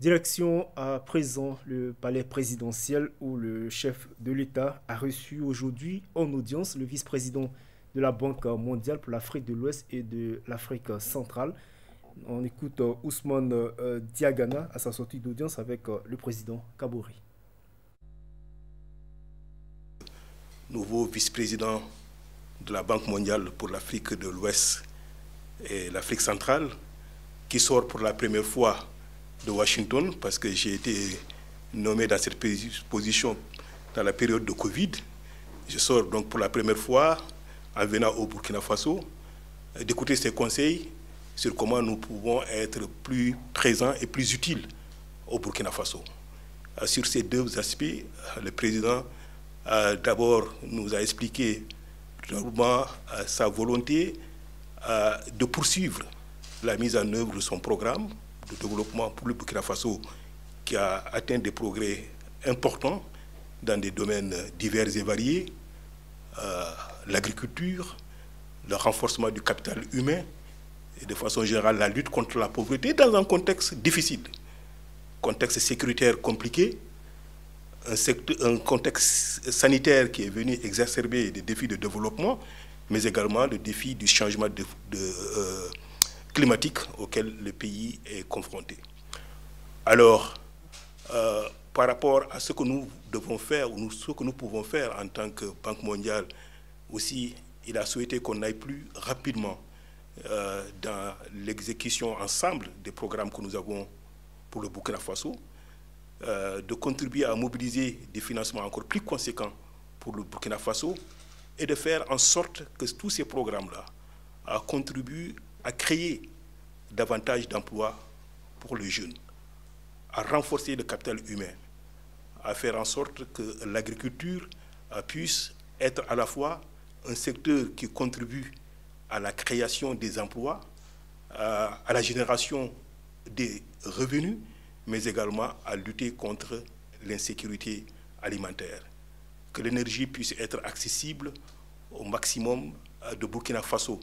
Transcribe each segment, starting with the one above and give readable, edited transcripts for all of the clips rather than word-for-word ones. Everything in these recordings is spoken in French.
Direction à présent le palais présidentiel où le chef de l'État a reçu aujourd'hui en audience le vice-président de la Banque mondiale pour l'Afrique de l'Ouest et de l'Afrique centrale. On écoute Ousmane Diagana à sa sortie d'audience avec le président Kabouri. Nouveau vice-président de la Banque mondiale pour l'Afrique de l'Ouest et l'Afrique centrale, qui sort pour la première fois de Washington, parce que j'ai été nommé dans cette position dans la période de Covid. Je sors donc pour la première fois en venant au Burkina Faso, d'écouter ses conseils sur comment nous pouvons être plus présents et plus utiles au Burkina Faso. Sur ces deux aspects, le président d'abord nous a expliqué sa volonté de poursuivre la mise en œuvre de son programme de développement pour le Burkina Faso, qui a atteint des progrès importants dans des domaines divers et variés, l'agriculture, le renforcement du capital humain et de façon générale la lutte contre la pauvreté dans un contexte difficile, contexte sécuritaire compliqué, un contexte sanitaire qui est venu exacerber des défis de développement, mais également le défi du changement climatique auquel le pays est confronté. Alors, par rapport à ce que nous devons faire, ou ce que nous pouvons faire en tant que Banque mondiale, aussi, il a souhaité qu'on aille plus rapidement dans l'exécution ensemble des programmes que nous avons pour le Burkina Faso, de contribuer à mobiliser des financements encore plus conséquents pour le Burkina Faso et de faire en sorte que tous ces programmes-là contribuent à créer davantage d'emplois pour les jeunes, à renforcer le capital humain, à faire en sorte que l'agriculture puisse être à la fois un secteur qui contribue à la création des emplois, à la génération des revenus, mais également à lutter contre l'insécurité alimentaire. Que l'énergie puisse être accessible au maximum de Burkina Faso,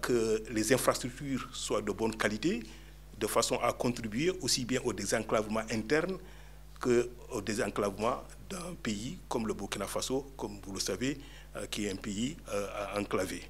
que les infrastructures soient de bonne qualité, de façon à contribuer aussi bien au désenclavement interne qu'au désenclavement d'un pays comme le Burkina Faso, comme vous le savez, qui est un pays enclavé.